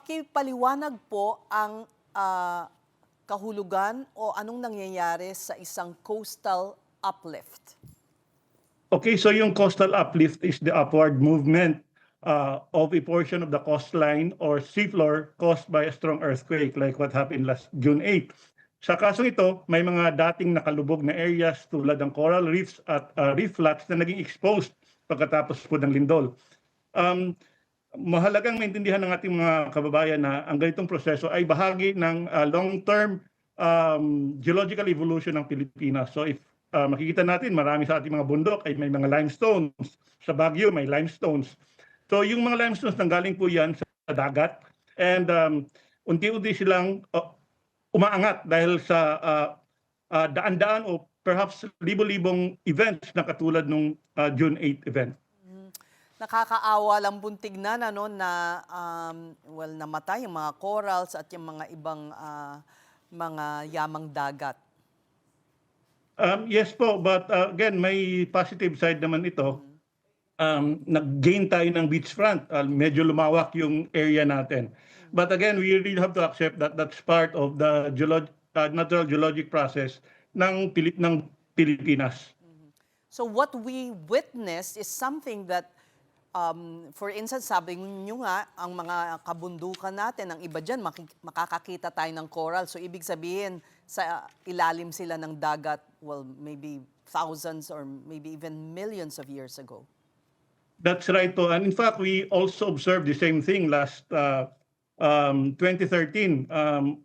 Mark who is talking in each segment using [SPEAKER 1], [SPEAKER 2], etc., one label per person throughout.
[SPEAKER 1] Pakipaliwanag po ang kahulugan o anong nangyayari sa isang coastal uplift.
[SPEAKER 2] Okay, so yung coastal uplift is the upward movement of a portion of the coastline or seafloor caused by a strong earthquake like what happened last June 8. Sa kasong ito, may mga dating nakalubog na areas tulad ng coral reefs at reef flats na naging exposed pagkatapos po ng lindol. Mahalagang maintindihan ng ating mga kababayan na ang ganitong proseso ay bahagi ng long-term geological evolution ng Pilipinas. So if makikita natin, marami sa ating mga bundok ay may mga limestones. Sa Baguio, may limestones. So yung mga limestones, nanggaling po yan sa dagat. And unti-unti silang umaangat dahil sa daan-daan o perhaps libo-libong events na katulad nung June 8 event.
[SPEAKER 1] Nakakaawa lang pong tignan na well, namatay yung mga corals at yung mga ibang mga yamang dagat.
[SPEAKER 2] Yes po, but again, may positive side naman ito. Nag-gain tayo ng beachfront. Medyo lumawak yung area natin. But again, we really have to accept that that's part of the natural geologic process ng Pilipinas.
[SPEAKER 1] So what we witnessed is something that, for instance, sabi nyo nga, ang mga kabundukan natin, ang iba dyan, makakakita tayo ng coral. So ibig sabihin, sa ilalim sila ng dagat, well, maybe thousands or maybe even millions of years ago.
[SPEAKER 2] That's right po. And in fact, we also observed the same thing last 2013,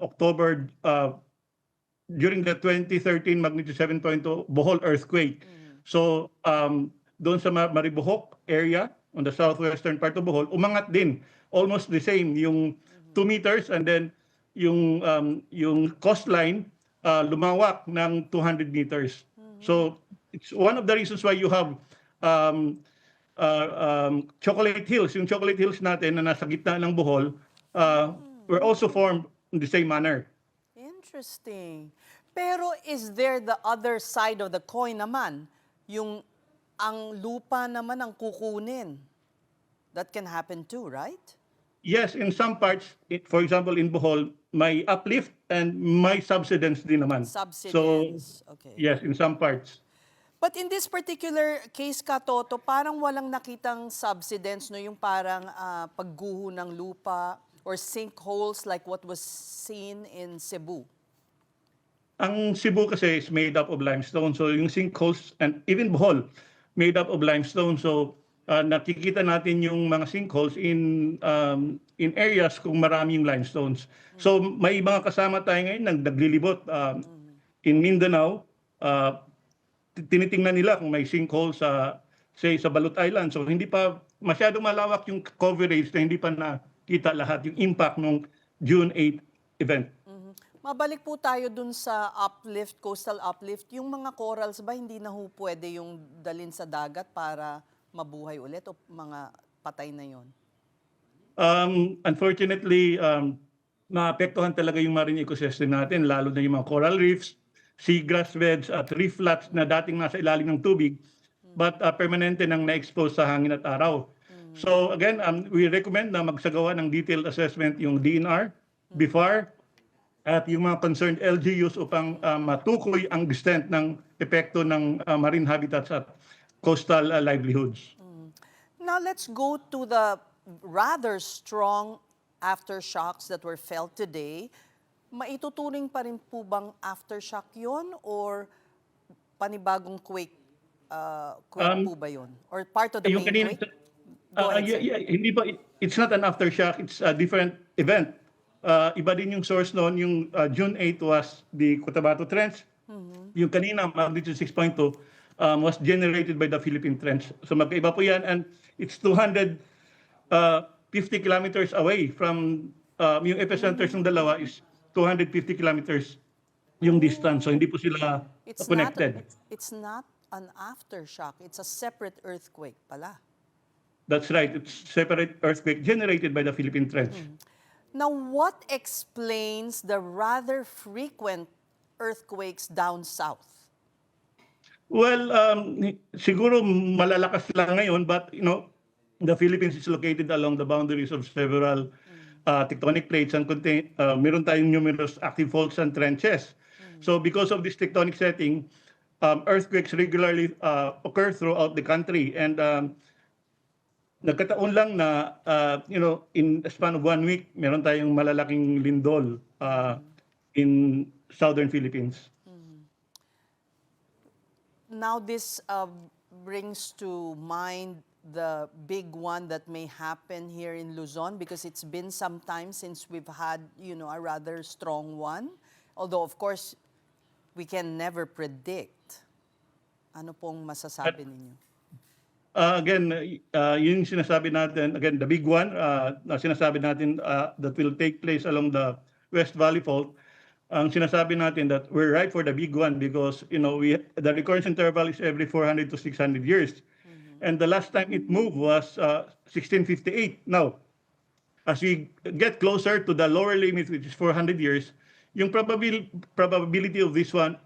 [SPEAKER 2] October, during the 2013 magnitude 7.2 Bohol earthquake. So doon sa Maribohok area, on the southwestern part of Bohol, umangat din. Almost the same, yung 2 meters and then yung coastline lumawak ng 200 meters. So it's one of the reasons why you have Chocolate Hills. Yung Chocolate Hills natin na nasa gitna ng Bohol were also formed in the same manner.
[SPEAKER 1] Interesting. Pero is there the other side of the coin naman? Yung ang lupa naman ang kukunin. That can happen too, right?
[SPEAKER 2] Yes, in some parts, for example, in Bohol, may uplift and may subsidence din naman.
[SPEAKER 1] Subsidence,
[SPEAKER 2] So,
[SPEAKER 1] okay.
[SPEAKER 2] yes, in some parts.
[SPEAKER 1] But in this particular case, Katoto, parang walang nakitang subsidence, no? Yung parang pagguho ng lupa or sinkholes like what was seen in Cebu.
[SPEAKER 2] Ang Cebu kasi is made up of limestone. So yung sinkholes and even Bohol, made up of limestone. So nakikita natin yung mga sinkholes in areas kung maraming limestones. So may mga kasama tayo ngayon naglilibot in Mindanao. Tinitingnan nila kung may sinkhole sa Balut Island. So hindi pa masyadong malawak yung coverage na hindi pa nakita lahat yung impact ng June 8 event.
[SPEAKER 1] Mabalik po tayo dun sa uplift, coastal uplift. Yung mga corals ba hindi na ho pwede yung dalin sa dagat para mabuhay ulit o mga patay na yon?
[SPEAKER 2] Unfortunately, naapektuhan talaga yung marine ecosystem natin, lalo na yung mga coral reefs, seagrass beds at reef flats na dating nasa ilalim ng tubig, but permanente nang na-expose sa hangin at araw. So again, we recommend na magsagawa ng detailed assessment yung DNR, BIFAR, at yung mga concerned LGUs upang matukoy ang extent ng epekto ng marine habitats at coastal livelihoods.
[SPEAKER 1] Now let's go to the rather strong aftershocks that were felt today. Maituturing pa rin po bang aftershock yon or panibagong quake po ba yon? Or part of the main quake?
[SPEAKER 2] Hindi pa, it's not an aftershock, it's a different event. Iba din yung source noon, yung June 8 was the Cotabato Trench. Yung kanina, magnitude 6.2, was generated by the Philippine Trench. So magkaiba po yan, and it's 250 kilometers away from, yung epicenters ng dalawa is 250 kilometers yung distance. So hindi po sila connected.
[SPEAKER 1] It's not an aftershock, it's a separate earthquake pala.
[SPEAKER 2] That's right, it's separate earthquake generated by the Philippine Trench.
[SPEAKER 1] Now, what explains the rather frequent earthquakes down south?
[SPEAKER 2] Well, siguro malalakas lang ngayon, but you know, the Philippines is located along the boundaries of several tectonic plates and meron tayong numerous active faults and trenches. So because of this tectonic setting, earthquakes regularly occur throughout the country, and nagkataon lang na in a span of 1 week meron tayong malalaking lindol in southern Philippines.
[SPEAKER 1] Now this brings to mind the big one that may happen here in Luzon, because it's been some time since we've had, a rather strong one. Although, of course, we can never predict. Ano pong masasabi ninyo?
[SPEAKER 2] Again, yun yung sinasabi natin, again, the big one na sinasabi natin that will take place along the West Valley Fault. Ang sinasabi natin that we're right for the big one because, the recurrence interval is every 400 to 600 years. And the last time it moved was 1658. Now, as we get closer to the lower limit, which is 400 years, yung probability of this one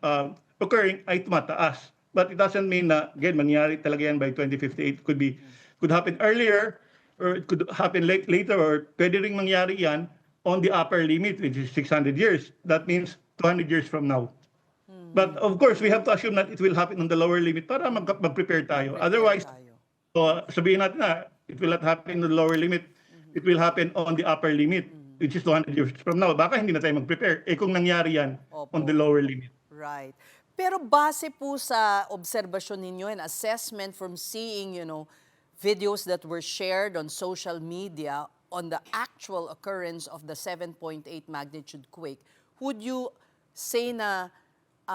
[SPEAKER 2] occurring ay tumataas. But it doesn't mean na, again, mangyari talaga yan by 2058. Could happen earlier, or it could happen later, or pwede ring mangyari yan on the upper limit, which is 600 years. That means 200 years from now. But of course, we have to assume that it will happen on the lower limit para mag-prepare tayo. Otherwise, sabihin natin na it will not happen on the lower limit. It will happen on the upper limit, which is 200 years from now. Baka hindi na tayo mag-prepare. Kung nangyari yan on the lower limit.
[SPEAKER 1] Right. Pero base po sa obserbasyon ninyo and assessment from seeing, videos that were shared on social media on the actual occurrence of the 7.8 magnitude quake, would you say na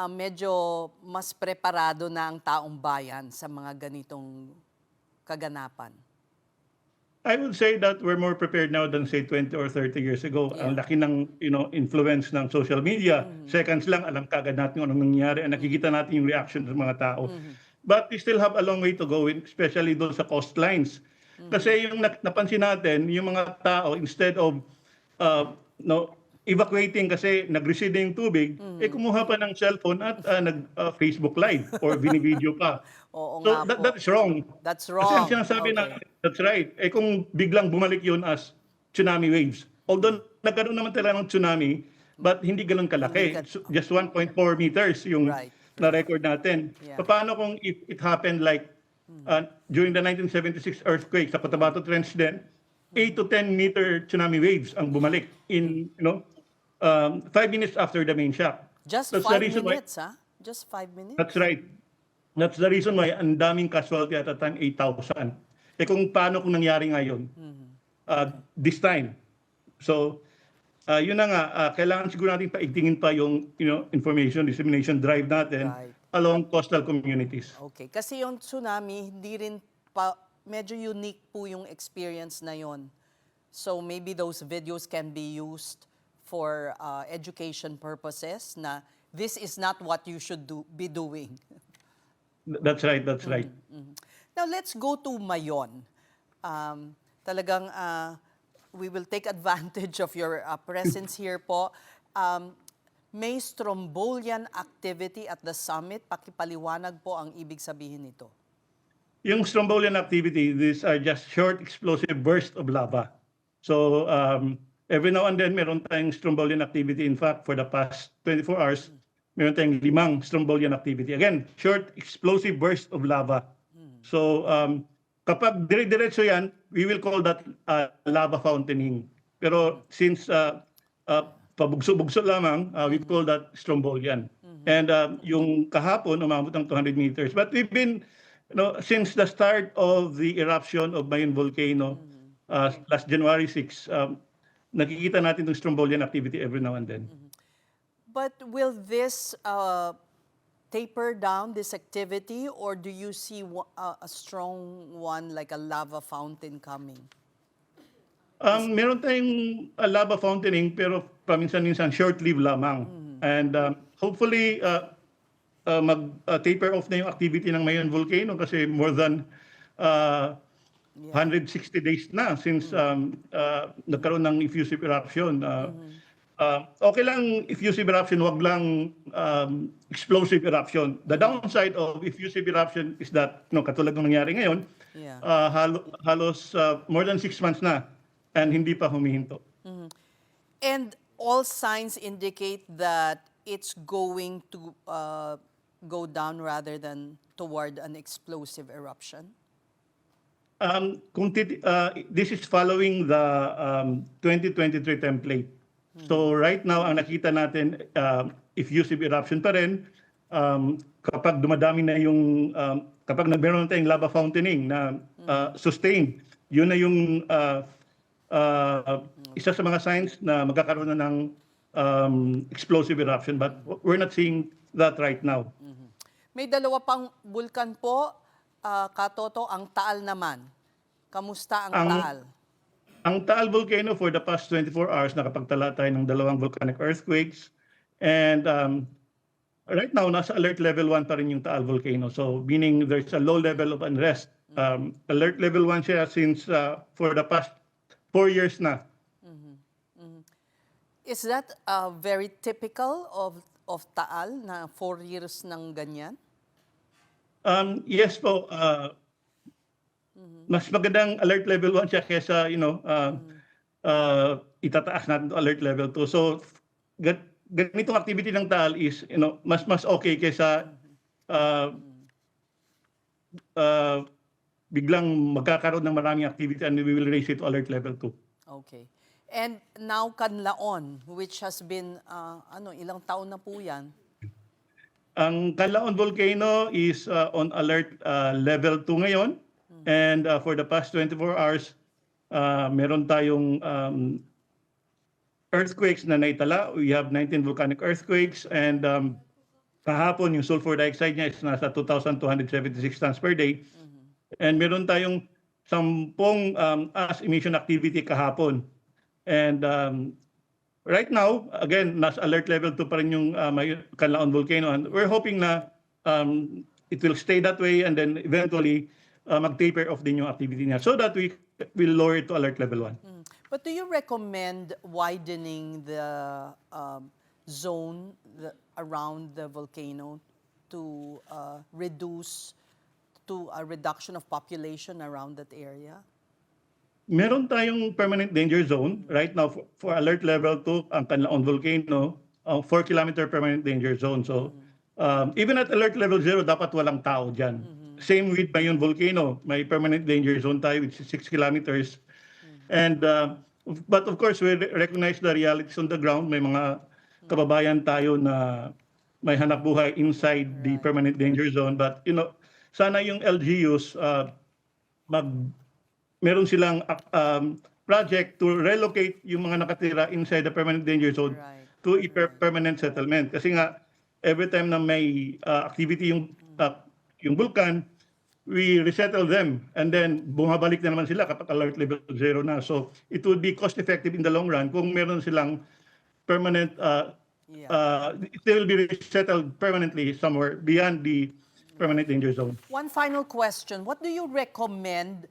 [SPEAKER 1] medyo mas preparado na ang taong bayan sa mga ganitong kaganapan?
[SPEAKER 2] I would say that we're more prepared now than say 20 or 30 years ago.
[SPEAKER 1] Yeah.
[SPEAKER 2] Ang laki ng influence ng social media. Seconds lang alam kagad natin kung anong nangyayari, and nakikita natin yung reaction ng mga tao. But we still have a long way to go, especially doon sa coastlines. Kasi yung napansin natin, yung mga tao, instead of evacuating kasi nag-recede yung tubig, kumuha pa ng cellphone at nag-Facebook Live or video pa.
[SPEAKER 1] Oo
[SPEAKER 2] So
[SPEAKER 1] nga po.
[SPEAKER 2] that's wrong.
[SPEAKER 1] That's
[SPEAKER 2] Kasi
[SPEAKER 1] wrong.
[SPEAKER 2] ang sinasabi natin, that's right. Kung biglang bumalik yun as tsunami waves. Although nagkaroon naman talaga ng tsunami, but hindi ganun kalaki. So, just 1.4 meters yung na-record natin.
[SPEAKER 1] Yeah.
[SPEAKER 2] Paano kung if it happened like during the 1976 earthquake sa Cotabato Trench din, 8 to 10 meter tsunami waves ang bumalik in 5 minutes after the main shock.
[SPEAKER 1] Just
[SPEAKER 2] That's
[SPEAKER 1] 5
[SPEAKER 2] the reason
[SPEAKER 1] minutes, ha? Just 5 minutes?
[SPEAKER 2] That's right. That's the reason why ang daming casualty at the time, 8,000. Kung paano kung nangyari ngayon, this time. So, yun na nga, kailangan siguro natin paigtingin pa yung information dissemination drive natin along coastal communities.
[SPEAKER 1] Okay, kasi yung tsunami, hindi rin pa, medyo unique po yung experience na yon. So maybe those videos can be used for education purposes na this is not what you should be doing.
[SPEAKER 2] That's right, that's right.
[SPEAKER 1] Now let's go to Mayon. Talagang we will take advantage of your presence here po. May strombolian activity at the summit. Pakipaliwanag po ang ibig sabihin nito.
[SPEAKER 2] Yung strombolian activity, these are just short explosive bursts of lava. So every now and then, meron tayong strombolian activity. In fact, for the past 24 hours, meron tayong 5 strombolian activity. Again, short explosive bursts of lava. So kapag dire-diretso yan, we will call that lava fountaining. Pero since pabugso-bugso lamang, we call that strombolian. And yung kahapon, umabot ng 200 meters. But we've been, since the start of the eruption of Mayon volcano, last January 6, nakikita natin yung strombolian activity every now and then.
[SPEAKER 1] But will this taper down, this activity, or do you see a strong one like a lava fountain coming?
[SPEAKER 2] Meron tayong lava fountaining pero paminsan-minsan short-lived lamang. And hopefully mag-taper off na yung activity ng Mayon volcano kasi more than 160 days na since nagkaroon ng effusive eruption. Okay lang effusive eruption, wag lang explosive eruption. The downside of effusive eruption is that, katulad ng nangyari ngayon, halos more than 6 months na and hindi pa humihinto.
[SPEAKER 1] And all signs indicate that it's going to go down rather than toward an explosive eruption.
[SPEAKER 2] This is following the 2023 template. So right now, ang nakita natin, effusive eruption pa rin. Kapag dumadami na yung, kapag nagmeron na tayong lava fountaining na sustained, yun na yung isa sa mga signs na magkakaroon na ng explosive eruption. But we're not seeing that right now.
[SPEAKER 1] May dalawa pang bulkan po, Katoto, ang Taal naman. Kamusta ang Taal?
[SPEAKER 2] Ang Taal volcano for the past 24 hours nakapagtala tayo ng 2 volcanic earthquakes. And right now, nasa alert level 1 pa rin yung Taal volcano. So meaning there's a low level of unrest. Alert level 1 siya since for the past 4 years na.
[SPEAKER 1] Is that very typical of Taal na 4 years ng ganyan?
[SPEAKER 2] Yes po. Mas magandang alert level 1 siya kesa, itataas natin to alert level 2. So, ganitong activity ng Taal is, mas okay kesa biglang magkakaroon ng maraming activity and we will raise it to alert level 2.
[SPEAKER 1] Okay. And now Canlaon, which has been, ilang taon na po yan?
[SPEAKER 2] Ang Canlaon volcano is on alert level 2 ngayon. And for the past 24 hours, meron tayong earthquakes na naitala. We have 19 volcanic earthquakes and kahapon yung sulfur dioxide niya is nasa 2,276 tons per day. And meron tayong 10 ash emission activity kahapon. And right now, again, nasa alert level 2 pa rin yung Canlaon volcano. And we're hoping na it will stay that way and then eventually mag-taper off din yung activity niya so that we will lower it to alert level 1.
[SPEAKER 1] But do you recommend widening the zone around the volcano to reduce to a reduction of population around that area?
[SPEAKER 2] Meron tayong permanent danger zone right now for alert level 2 ang Canlaon volcano, 4-kilometer permanent danger zone. So even at alert level 0 dapat walang tao diyan. Same with Mayon volcano, may permanent danger zone tayo which is 6 kilometers. And but of course we recognize the realities on the ground. May mga kababayan tayo na may hanap buhay inside the permanent danger zone, but sana yung LGUs meron silang project to relocate yung mga nakatira inside the permanent danger zone to a permanent settlement. Kasi nga every time na may activity yung vulkan, we resettle them and then bumabalik na naman sila kapag alert level 0 na. So it would be cost effective in the long run kung meron silang permanent, they will be resettled permanently somewhere beyond the permanent danger zone.
[SPEAKER 1] One final question. What do you recommend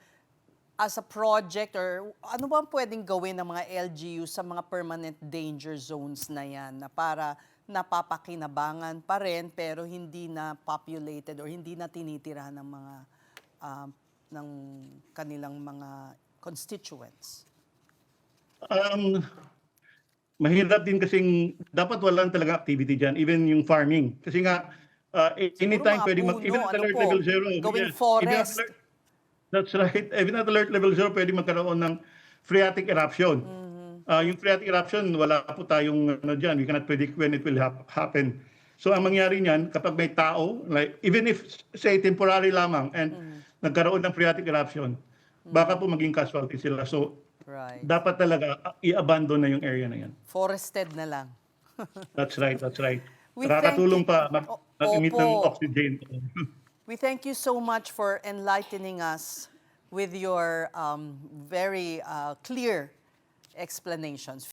[SPEAKER 1] as a project or ano ba pwedeng gawin ng mga LGU sa mga permanent danger zones na yan na para napapakinabangan pa rin pero hindi na populated or hindi na tinitira ng mga ng kanilang mga constituents?
[SPEAKER 2] Mahirap din kasing dapat walang talaga activity dyan, even yung farming. Kasi nga, anytime pwede even at alert level 0.
[SPEAKER 1] Gawing forest.
[SPEAKER 2] That's right. Even at alert level 0, pwede magkaroon ng phreatic eruption. Yung phreatic eruption, wala po tayong dyan. We cannot predict when it will happen. So ang mangyari niyan, kapag may tao, like, even if, say, temporary lamang, and nagkaroon ng phreatic eruption, baka po maging casualty sila. So dapat talaga i-abandon na yung area na yan.
[SPEAKER 1] Forested na lang.
[SPEAKER 2] That's right, that's right. Nakakatulong pa mag-emit ng oxygen.
[SPEAKER 1] We thank you so much for enlightening us with your very clear explanations.